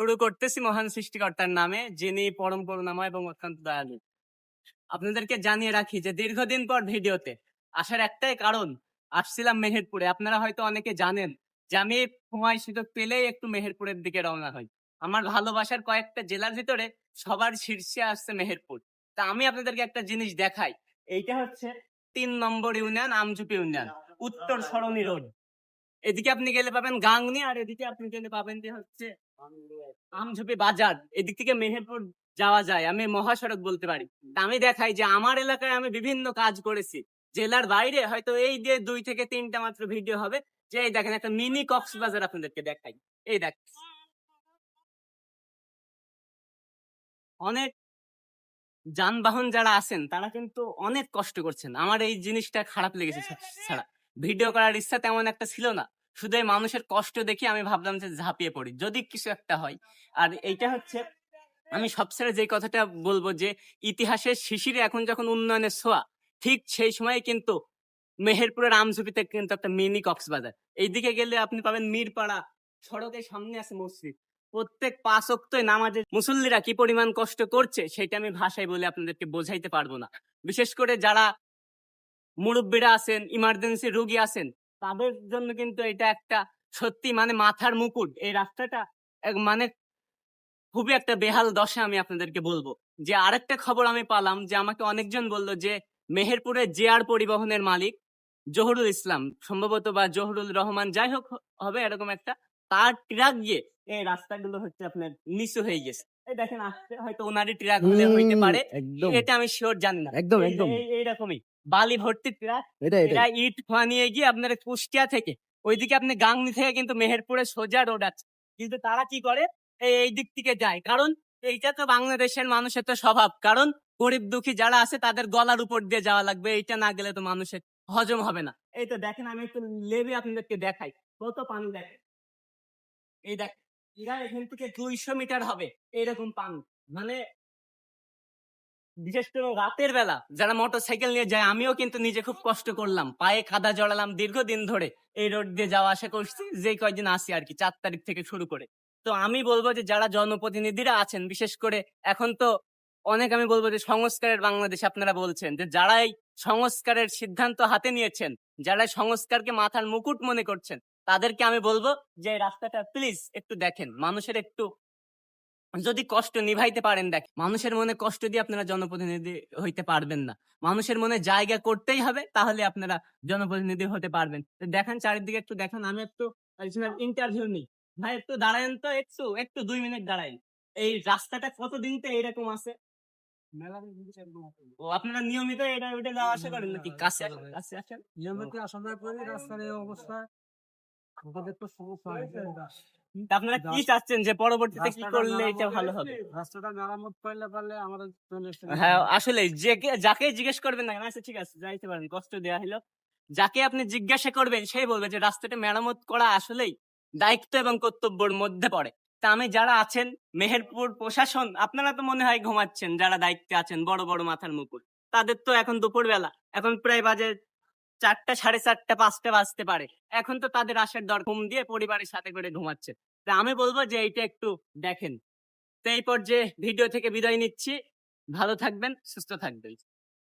শুরু করতেছি মহান সৃষ্টিকর্তার নামে, যিনি পরম করুণাময় এবং অত্যন্ত দয়ালু। আপনাদেরকে জানিয়ে রাখি যে দীর্ঘদিন পর ভিডিওতে আসার একটাই কারণ, আসছিলাম মেহেরপুরে। আপনারা হয়তো অনেকে জানেন যে আমি সময় সুযোগ পেলেই একটু মেহেরপুরের দিকে রওনা হই। আমার ভালোবাসার কয়েকটা জেলার ভিতরে সবার শীর্ষে আসছে মেহেরপুর। তা আমি আপনাদেরকে একটা জিনিস দেখাই। এইটা হচ্ছে 3 নম্বর ইউনিয়ন, আমঝুপি ইউনিয়ন, উত্তর সরণি রোড। এদিকে আপনি গেলে পাবেন গাংনি, আর এদিকে আপনি গেলে পাবেন যে হচ্ছে আমঝুপি বাজার। এদিক থেকে মেহেরপুর যাওয়া যায়, আমি মহাসড়ক বলতে পারি। তা আমি দেখাই যে আমার এলাকায় আমি বিভিন্ন কাজ করেছি। জেলার বাইরে হয়তো এই দিয়ে 2 থেকে 3টা মাত্র ভিডিও হবে। যে এই দেখেন একটা মিনি কক্সবাজার আপনাদেরকে দেখাই। এই দেখ, অনেক যানবাহন যারা আছেন তারা কিন্তু অনেক কষ্ট করছেন। আমার এই জিনিসটা খারাপ লেগেছে। ছাড়া ভিডিও করার ইচ্ছা তেমন একটা ছিল না, শুধু এই মানুষের কষ্ট দেখে আমি ভাবলাম যে ঝাঁপিয়ে পড়ি, যদি কিছু একটা হয়। আর এইটা হচ্ছে আমি সবচেয়ে যে কথাটা বলবো যে ইতিহাসের শিশিরে এখন যখন উন্নয়নের ছোঁয়া, ঠিক সেই সময় কিন্তু মেহেরপুরের আমঝুপিতে কিন্তু একটা মিনি কক্সবাজার। এইদিকে গেলে আপনি পাবেন মিরপাড়া, সড়কের সামনে আছে মসজিদ। প্রত্যেক 5 ওয়াক্তই নামাজে মুসল্লিরা কি পরিমাণ কষ্ট করছে সেটা আমি ভাষায় বলে আপনাদেরকে বোঝাইতে পারবো না। বিশেষ করে যারা মুরব্বীরা আছেন, ইমার্জেন্সি রোগী আছেন, তাদের জন্য কিন্তু এটা একটা সত্যি মানে মাথার মুকুট। এই রাস্তাটা মানে খুবই একটা বেহাল দশা। আমি আপনাদেরকে বলবো যে আরেকটা খবর আমি পেলাম যে আমাকে অনেকজন বলল যে মেহেরপুরে জেআর পরিবহনের মালিক জহুরুল ইসলাম সম্ভবত, বা জহুরুল রহমান, যাই হোক হবে এরকম একটা, তার ট্রাক গিয়ে এই রাস্তাগুলো হচ্ছে আপনার নিচু হয়ে গেছে। এই দেখেন, আসতে হয়তো ওনারই ট্রাক হলে হইতে পারে, এটা আমি শিওর জানি না। একদম এইরকমই বালি ভর্তি ট্রাক, এরা ইট নিয়ে গিয়ে আপনার কুষ্টিয়া থেকে ওইদিকে আপনি গাংনি থেকে কিন্তু মেহেরপুরে সোজা রোড আছে, কিন্তু তারা কি করে এই দিক থেকে যায়। কারণ এইটা তো বাংলাদেশের মানুষের তো স্বভাব, কারণ গরিব দুঃখী যারা আছে তাদের গলার উপর দিয়ে যাওয়া লাগবে, এইটা না গেলে তো মানুষের হজম হবে না। এই তো দেখেন, আমি একটু লেবে আপনাদেরকে দেখাই কত পানি। দেখেন, এই দেখ, এরা এখান থেকে 200 মিটার হবে এইরকম পানি। মানে বিশেষ করে রাতের বেলা যারা মোটর সাইকেল নিয়ে যায়, আমিও কিন্তু নিজে খুব কষ্ট করলাম, পায়ে কাদা জড়ালাম, দীর্ঘদিন ধরে এই রোড দিয়ে যাওয়া আসা করছি, যে কয়দিন আসি আর কি, 4 তারিখ থেকে শুরু করে। তো আমি বলবো যে যারা জনপ্রতিনিধিরা আছেন, বিশেষ করে এখন তো অনেক, আমি বলবো যে সংস্কারের বাংলাদেশ আপনারা বলছেন, যে যারা এই সংস্কারের সিদ্ধান্ত হাতে নিয়েছেন, যারা সংস্কারকে মাথার মুকুট মনে করছেন, তাদেরকে আমি বলবো যে রাস্তাটা প্লিজ একটু দেখেন, মানুষের একটু যদি কষ্ট নিভাইতে পারেন। দেখ, মানুষের মনে কষ্ট দিয়ে আপনারা জনপ্রতিনিধি হইতে পারবেন না। মানুষের মনে জায়গা করতেই হবে, তাহলে আপনারা জনপ্রতিনিধি হতে পারবেন। দেখেন চারিদিকে একটু দেখেন, আমি একটু ইন্টারভিউ নিই। ভাই একটু দাঁড়ায়েন তো, একটু একটু 2 মিনিট দাঁড়াইন। এই রাস্তাটা কতদিন তো এইরকম আছে? ও, আপনারা নিয়মিত এটা ওইটা যাওয়া আসা করেন নাকি? কাছে কাছে আসেন, নিয়মিত আসা যাওয়া করি। রাস্তার এই অবস্থা, আমাদের তো সমস্যা হয়েছে। তা আপনারা কি চাচ্ছেন যে পরবর্তীতে কি করলে এটা ভালো হবে? রাস্তাটা মেরামত করলে পারলে আমাদের হ্যাঁ, আসলে যাকে জিজ্ঞেস করবেন না, আচ্ছা ঠিক আছে যাইতে পারেন, কষ্ট দেয়া হলো। যাকে আপনি জিজ্ঞাসা করবেন সেই বলবে যে রাস্তাটা মেরামত করা আসলেই দায়িত্ব এবং কর্তব্যের মধ্যে পড়ে। তা আমি যারা আছেন মেহেরপুর প্রশাসন, আপনারা তো মনে হয় ঘুমাচ্ছেন, যারা দায়িত্বে আছেন বড় বড় মাথার মুকুট, তাদের তো এখন দুপুর বেলা, এখন প্রায় বাজে 4টা, 4:30, 5টা বাজতে পারে। এখন তো তাদের আসার দর, ঘুম দিয়ে পরিবারের সাথে করে ঘুমাচ্ছে। তা আমি বলবো যে এইটা একটু দেখেন। তো এই পর্যায়ে ভিডিও থেকে বিদায় নিচ্ছি। ভালো থাকবেন, সুস্থ থাকবেন।